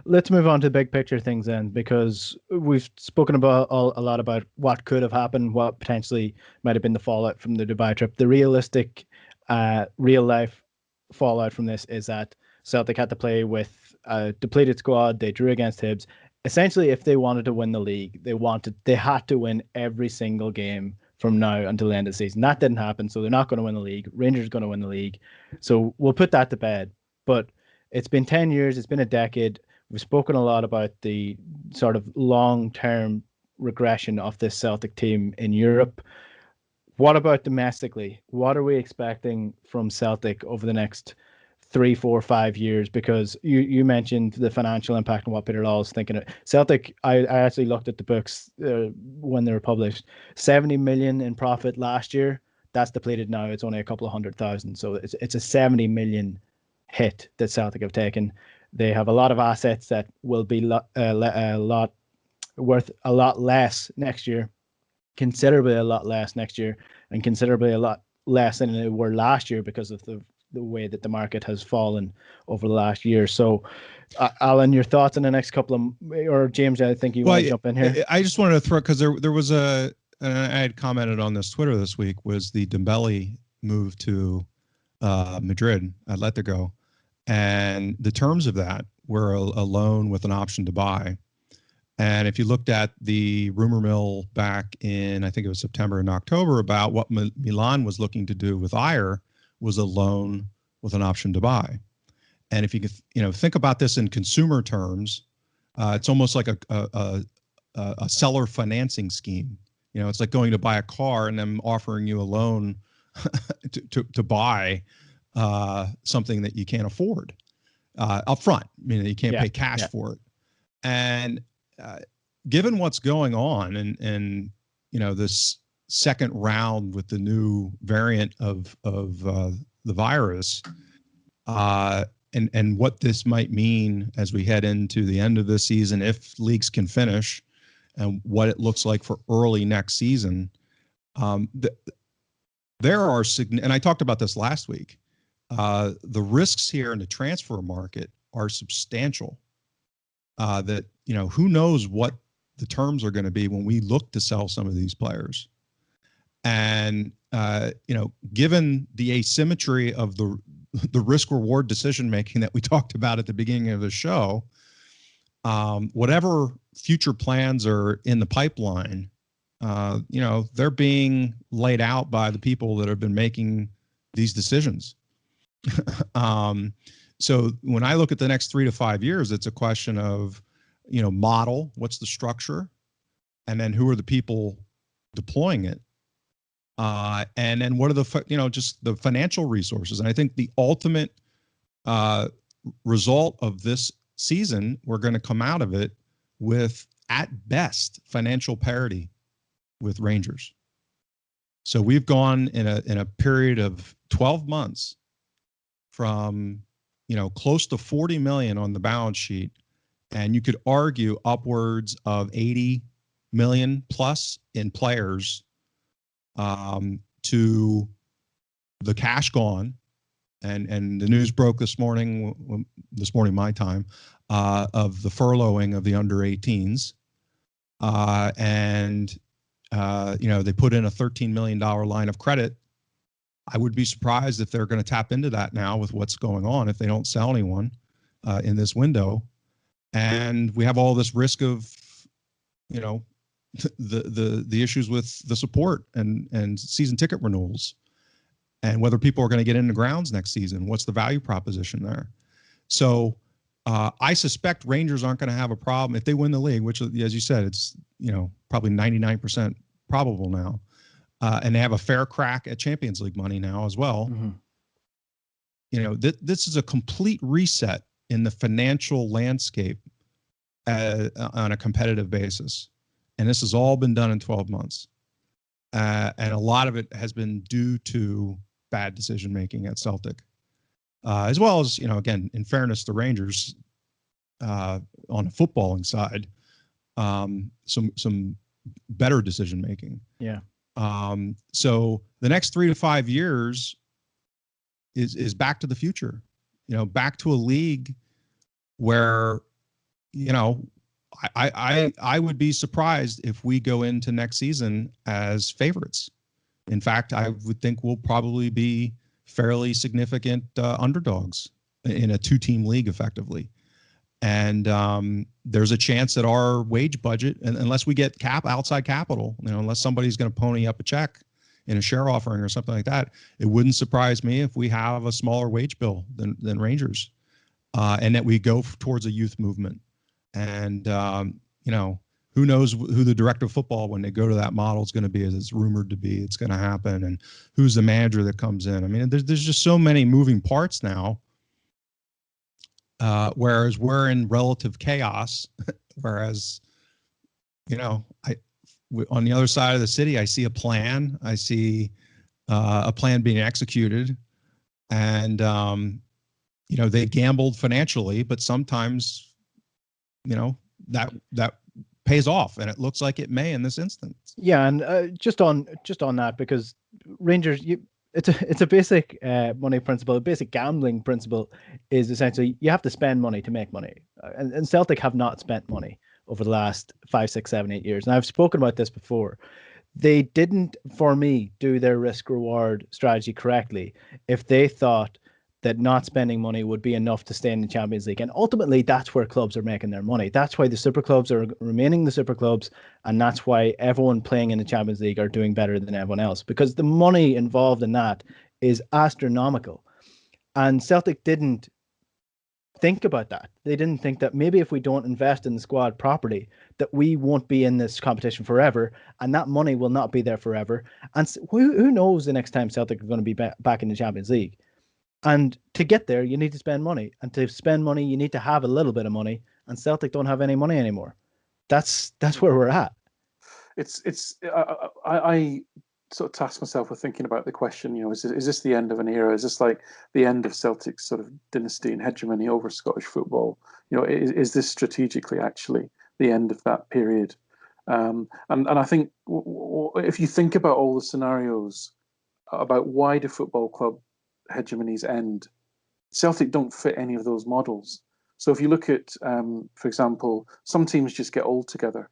let's move on to big picture things then, because we've spoken about a lot about what could have happened, what potentially might have been the fallout from the Dubai trip. The realistic, real life fallout from this is that Celtic had to play with a depleted squad. They drew against Hibs. Essentially, if they wanted to win the league, they had to win every single game from now until the end of the season. That didn't happen, so they're not going to win the league. Rangers are going to win the league, so we'll put that to bed. But it's been 10 years. It's been a decade. We've spoken a lot about the sort of long-term regression of this Celtic team in Europe. What about domestically? What are we expecting from Celtic over the next 3, 4, 5 years? Because you mentioned the financial impact and what Peter Law is thinking of. Celtic, I actually looked at the books when they were published. 70 million in profit last year. That's depleted now. It's only a couple of 100,000. So it's a 70 million hit that Celtic have taken. They have a lot of assets that will be a lot worth a lot less next year, considerably a lot less next year, and considerably a lot less than they were last year because of the way that the market has fallen over the last year. So, Alan, your thoughts on the next couple of, or James, I think you want to jump in here. I just wanted to throw, because there was and I had commented on this Twitter this week, was the Dembele move to Madrid, Atletico, and the terms of that were a loan with an option to buy. And if you looked at the rumor mill back in, I think it was September and October, about what Milan was looking to do with Ajer, was a loan with an option to buy. And if you could, think about this in consumer terms, it's almost like a seller financing scheme. It's like going to buy a car and them offering you a loan to buy something that you can't afford up front. You can't pay cash for it. And given what's going on and this second round with the new variant of the virus, and what this might mean as we head into the end of this season, if leagues can finish, and what it looks like for early next season, there are and I talked about this last week. The risks here in the transfer market are substantial. That who knows what the terms are going to be when we look to sell some of these players, and given the asymmetry of the risk reward decision making that we talked about at the beginning of the show, whatever future plans are in the pipeline, they're being laid out by the people that have been making these decisions. So when I look at the next 3 to 5 years, it's a question of, model, what's the structure, and then who are the people deploying it, and then what are the just the financial resources. And I think the ultimate result of this season, we're going to come out of it with, at best, financial parity with Rangers. So we've gone in a period of 12 months from close to 40 million on the balance sheet, and you could argue upwards of 80 million plus in players, to the cash gone, and the news broke this morning my time, of the furloughing of the under 18s, and they put in a $13 million line of credit. I would be surprised if they're going to tap into that now with what's going on, if they don't sell anyone in this window. And we have all this risk of, the issues with the support and season ticket renewals, and whether people are going to get into grounds next season. What's the value proposition there? So I suspect Rangers aren't going to have a problem if they win the league, which, as you said, it's probably 99% probable now. And they have a fair crack at Champions League money now as well. Mm-hmm. This is a complete reset in the financial landscape on a competitive basis. And this has all been done in 12 months. And a lot of it has been due to bad decision-making at Celtic. As well as, again, in fairness to Rangers, on a footballing side, some better decision-making. Yeah. So the next 3 to 5 years is back to the future, back to a league where you know, I would be surprised if we go into next season as favorites. In fact, I would think we'll probably be fairly significant underdogs in a two-team league, effectively. And there's a chance that our wage budget, and unless we get outside capital, unless somebody's going to pony up a check in a share offering or something like that, it wouldn't surprise me if we have a smaller wage bill than Rangers, and that we go towards a youth movement. And who knows who the director of football, when they go to that model, is going to be, as it's rumored to be. It's going to happen, and who's the manager that comes in. I mean, there's just so many moving parts now. Whereas we're in relative chaos. Whereas, on the other side of the city, I see a plan. I see a plan being executed, and they gambled financially, but sometimes, that pays off, and it looks like it may in this instance. Yeah, and just on that, because Rangers, it's a basic money principle. A basic gambling principle is essentially you have to spend money to make money, and Celtic have not spent money over the last 5, 6, 7, 8 years. And I've spoken about this before. They didn't, for me, do their risk reward strategy correctly if they thought that not spending money would be enough to stay in the Champions League. And ultimately, that's where clubs are making their money. That's why the super clubs are remaining the super clubs. And that's why everyone playing in the Champions League are doing better than everyone else, because the money involved in that is astronomical. And Celtic didn't think about that. They didn't think that maybe if we don't invest in the squad properly, that we won't be in this competition forever, and that money will not be there forever. And who knows the next time Celtic are going to be back in the Champions League. And to get there, you need to spend money. And to spend money, you need to have a little bit of money. And Celtic don't have any money anymore. That's where we're at. I sort of task myself with thinking about the question, is this the end of an era? Is this like the end of Celtic's sort of dynasty and hegemony over Scottish football? Is this strategically actually the end of that period? And I think if you think about all the scenarios about why do football club hegemonies end, Celtic don't fit any of those models. So if you look at, for example, some teams just get old together.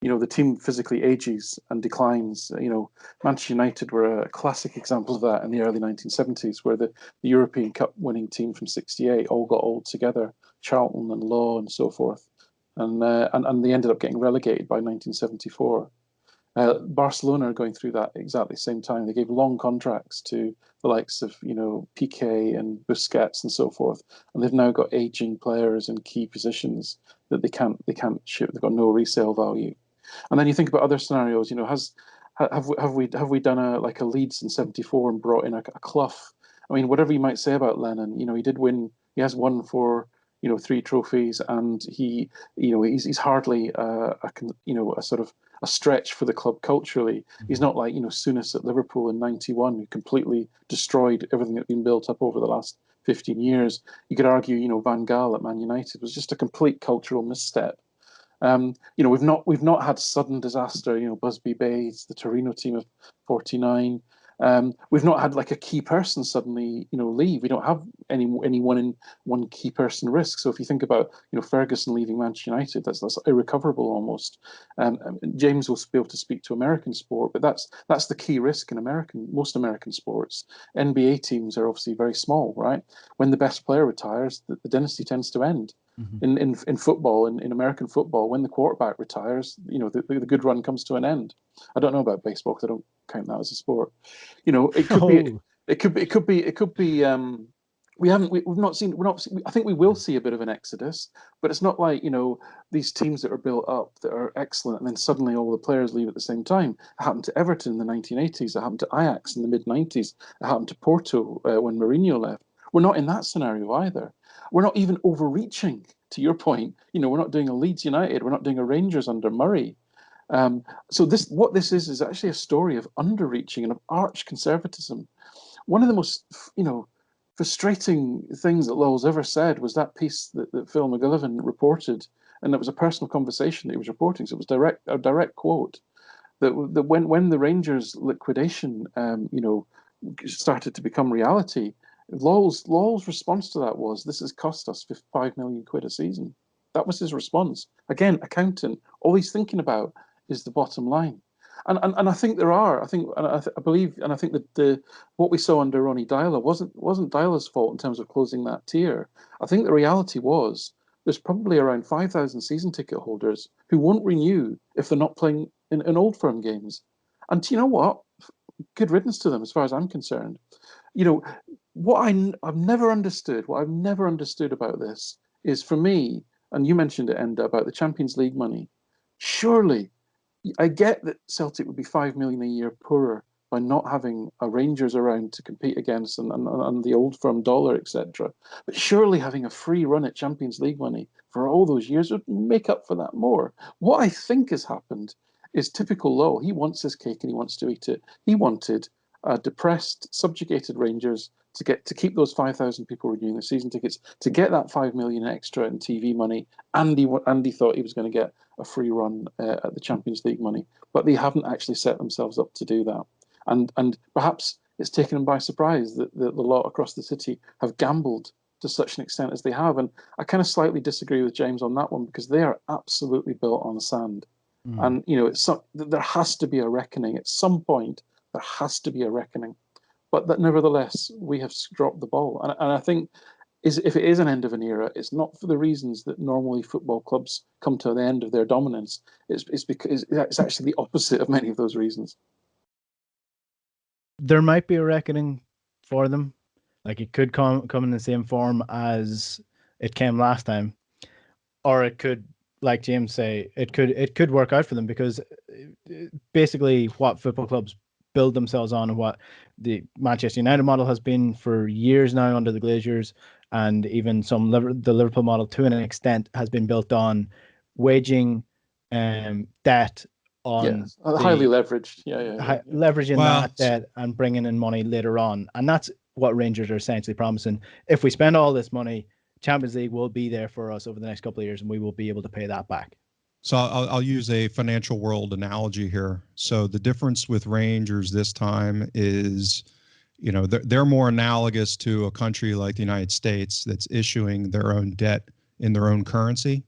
The team physically ages and declines. Manchester United were a classic example of that in the early 1970s, where the European Cup winning team from '68 all got old together, Charlton and Law and so forth, and they ended up getting relegated by 1974. Barcelona are going through that exactly same time. They gave long contracts to the likes of Piqué and Busquets and so forth, and they've now got aging players in key positions that they can't ship. They've got no resale value. And then you think about other scenarios. Have we done a Leeds in '74 and brought in a Clough? I mean, whatever you might say about Lennon, he did win. He has won for 3 trophies, and he's hardly a sort of a stretch for the club culturally. He's not like Souness at Liverpool in '91, who completely destroyed everything that's been built up over the last 15 years. You could argue, Van Gaal at Man United was just a complete cultural misstep. We've not had sudden disaster. Busby Bates, the Torino team of '49. We've not had like a key person suddenly, leave. We don't have any one key person risk. So if you think about, Ferguson leaving Manchester United, that's irrecoverable almost. James will be able to speak to American sport, but that's the key risk in most American sports. NBA teams are obviously very small, right? When the best player retires, the dynasty tends to end. Mm-hmm. In football, in American football, when the quarterback retires, the good run comes to an end. I don't know about baseball because I don't count that as a sport. It could be. We've not seen. I think we will see a bit of an exodus, but it's not like these teams that are built up that are excellent, and then suddenly all the players leave at the same time. It happened to Everton in the 1980s. It happened to Ajax in the mid 90s. It happened to Porto when Mourinho left. We're not in that scenario either. We're not even overreaching, to your point. We're not doing a Leeds United. We're not doing a Rangers under Murray. So what this is actually a story of underreaching and of arch conservatism. One of the most, frustrating things that Lowell's ever said was that piece that Phil McGillivray reported, and it was a personal conversation that he was reporting. So it was a direct quote that when the Rangers liquidation, started to become reality, Lowell's response to that was, "This has cost us £5 million a season." That was his response. Again, accountant. All he's thinking about is the bottom line. And I think there are. I believe, and I think that the what we saw under Ronnie Dyler wasn't Dyler's fault in terms of closing that tier. I think the reality was there's probably around 5,000 season ticket holders who won't renew if they're not playing in Old Firm games. And you know what? Good riddance to them, as far as I'm concerned. You know, I've never understood. What I've never understood about this is, for me, and you mentioned it, Enda, about the Champions League money. Surely, I get that Celtic would be 5 million a year poorer by not having a Rangers around to compete against and the Old Firm dollar, etc. But surely having a free run at Champions League money for all those years would make up for that more. What I think has happened is typical Lowe. He wants his cake and he wants to eat it. He wanted depressed, subjugated Rangers to keep those 5,000 people renewing the season tickets, to get that 5 million extra in TV money. Andy thought he was going to get a free run at the Champions League money, but they haven't actually set themselves up to do that. And perhaps it's taken them by surprise that the lot across the city have gambled to such an extent as they have. And I kind of slightly disagree with James on that one, because they are absolutely built on sand. And there has to be a reckoning at some point. There has to be a reckoning, but that nevertheless we have dropped the ball. And I think if it is an end of an era, it's not for the reasons that normally football clubs come to the end of their dominance. It's because it's actually the opposite of many of those reasons. There might be a reckoning for them. Like, it could come in the same form as it came last time, or it could, like James say, it could work out for them, because basically what football clubs build themselves on, and what the Manchester United model has been for years now under the Glaziers, and even the Liverpool model to an extent has been built on waging debt on highly leveraged, leveraging that debt and bringing in money later on. And that's what Rangers are essentially promising. If we spend all this money, Champions League will be there for us over the next couple of years, and we will be able to pay that back. So I'll use a financial world analogy here. So the difference with Rangers this time is, they're more analogous to a country like the United States that's issuing their own debt in their own currency.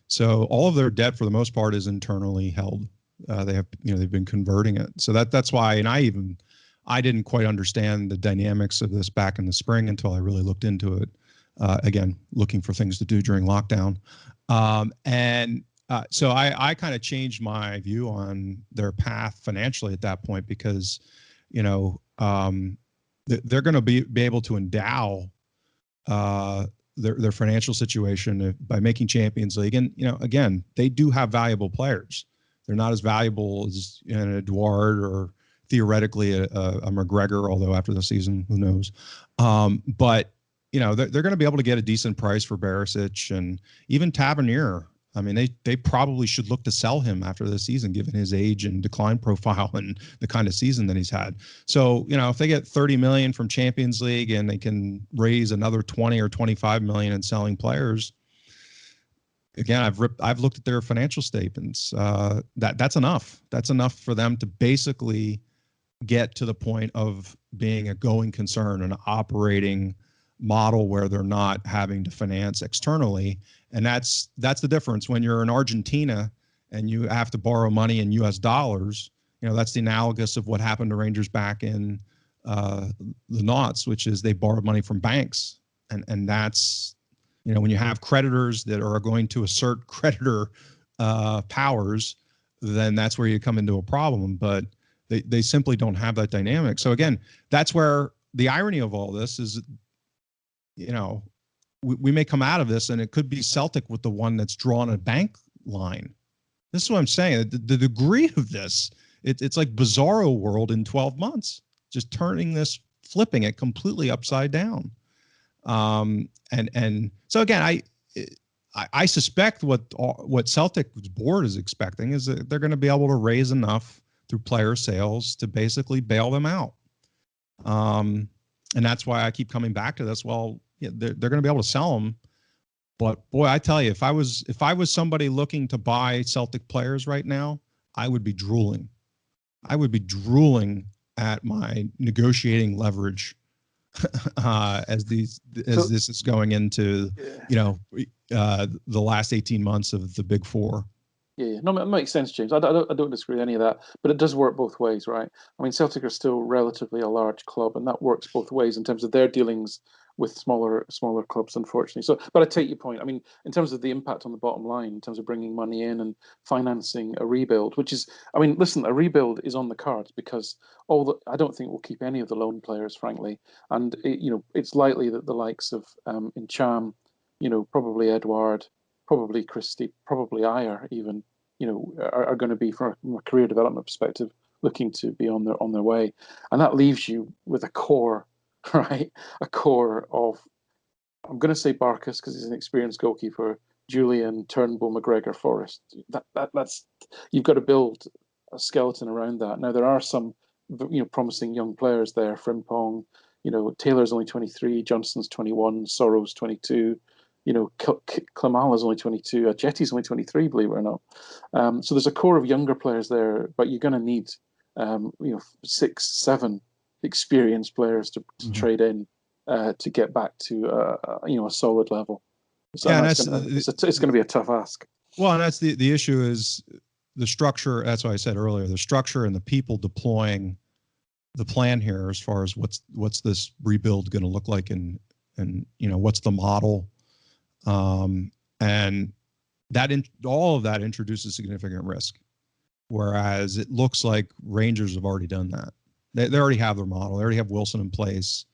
So all of their debt, for the most part, is internally held. They've been converting it. So that's why, and I didn't quite understand the dynamics of this back in the spring until I really looked into it. Again, looking for things to do during lockdown. So I kind of changed my view on their path financially at that point, because, they're going to be able to endow their financial situation by making Champions League. And, again, they do have valuable players. They're not as valuable as an Edouard or theoretically a McGregor, although after the season, who knows? But, they're going to be able to get a decent price for Barisic, and even Tavernier. I mean, they probably should look to sell him after the season, given his age and decline profile and the kind of season that he's had. So, if they get 30 million from Champions League and they can raise another 20 or 25 million in selling players, again, I've looked at their financial statements. That's enough. That's enough for them to basically get to the point of being a going concern, an operating model where they're not having to finance externally. And that's the difference. When you're in Argentina and you have to borrow money in US dollars, that's the analogous of what happened to Rangers back in the noughts, which is they borrowed money from banks. And that's, when you have creditors that are going to assert creditor powers, then that's where you come into a problem. But they simply don't have that dynamic. So again, that's where the irony of all this is, we may come out of this and it could be Celtic with the one that's drawn a bank line. This is what I'm saying. The degree of this, it's like Bizarro World in 12 months, just flipping it completely upside down. And so again, I suspect what Celtic's board is expecting is that they're going to be able to raise enough through player sales to basically bail them out. And that's why I keep coming back to this. Well, yeah, they're going to be able to sell them, but boy, I tell you, if I was somebody looking to buy Celtic players right now, I would be drooling. I would be drooling at my negotiating leverage as this is going into, the last 18 months of the Big Four. Yeah, no, it makes sense, James. I don't disagree with any of that, but it does work both ways, right? I mean, Celtic are still relatively a large club, and that works both ways in terms of their dealings with smaller clubs, unfortunately. So, but I take your point. I mean, in terms of the impact on the bottom line, in terms of bringing money in and financing a rebuild, which is, I mean, listen, a rebuild is on the cards because I don't think we'll keep any of the loan players, frankly, and it's likely that the likes of Incham, probably Edouard, probably Christie, probably Ayer, even, are going to be, from a career development perspective, looking to be on their way, and that leaves you with a core, right? A core of, I'm going to say Barkas because he's an experienced goalkeeper, Julian, Turnbull, McGregor, Forrest. That's you've got to build a skeleton around that. Now there are some, promising young players there. Frimpong, Taylor's only 23, Johnson's 21, Sorrow's 22. Klamala's only 22, Jetty's only 23, believe it or not. So there's a core of younger players there, but you're going to need, 6, 7 experienced players to trade in to get back to a solid level. So it's going to be a tough ask. Well, and that's the issue is the structure. That's why I said earlier, the structure and the people deploying the plan here as far as what's this rebuild going to look like, and what's the model. And all of that introduces significant risk, whereas it looks like Rangers have already done that. They already have their model. They already have Wilson in place.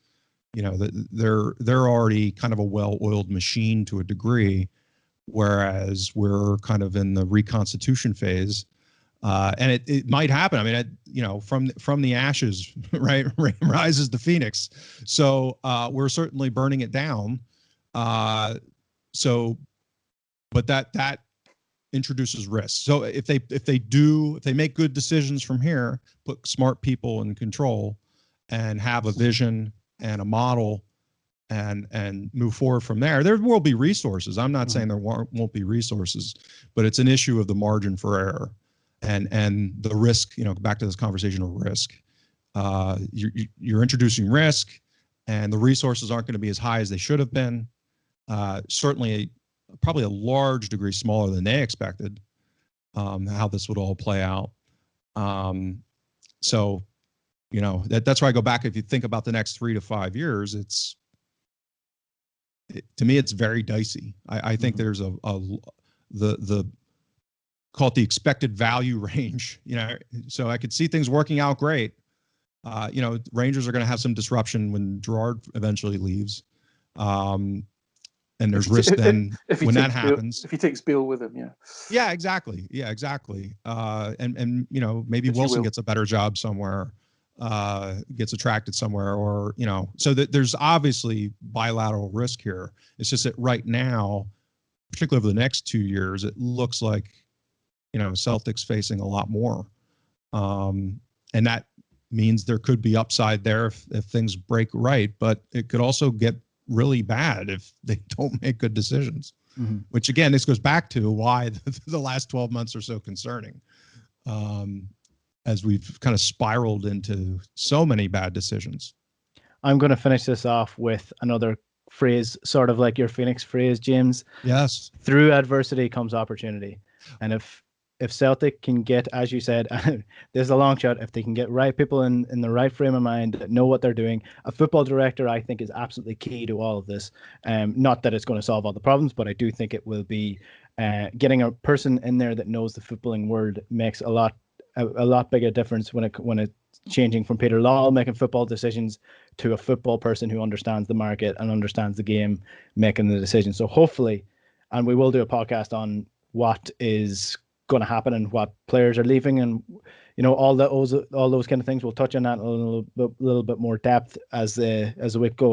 They're already kind of a well-oiled machine to a degree, whereas we're kind of in the reconstitution phase. And it might happen. I mean, from the ashes, right, rises the phoenix. So we're certainly burning it down. But that introduces risk. So if they make good decisions from here, put smart people in control, and have a vision and a model, and move forward from there will be resources. I'm not saying there won't be resources, but it's an issue of the margin for error, and the risk. Back to this conversation of risk. You're introducing risk, and the resources aren't going to be as high as they should have been. Certainly, probably a large degree smaller than they expected, how this would all play out. So, that's why I go back. If you think about the next 3 to 5 years, to me, it's very dicey. I think there's the call it the expected value range, so I could see things working out great. Rangers are going to have some disruption when Gerrard eventually leaves. And there's risk then when that happens. If he takes Beale with him, yeah. Yeah, exactly. And maybe Wilson gets a better job somewhere, gets attracted somewhere, or so that there's obviously bilateral risk here. It's just that right now, particularly over the next 2 years, it looks like Celtic's facing a lot more, and that means there could be upside there if things break right, but it could also get really bad if they don't make good decisions, which again, this goes back to why the last 12 months are so concerning, as we've kind of spiraled into so many bad decisions. I'm going to finish this off with another phrase, sort of like your Phoenix phrase, James. Yes. Through adversity comes opportunity. And if Celtic can get, as you said, there's a long shot, if they can get right people in the right frame of mind that know what they're doing. A football director, I think, is absolutely key to all of this. Not that it's going to solve all the problems, but I do think it will be getting a person in there that knows the footballing world makes a lot bigger difference when it's changing from Peter Lawwell making football decisions to a football person who understands the market and understands the game making the decision. So hopefully, and we will do a podcast on what is going to happen and what players are leaving, and all those kind of things. We'll touch on that in a little bit more depth as the week goes.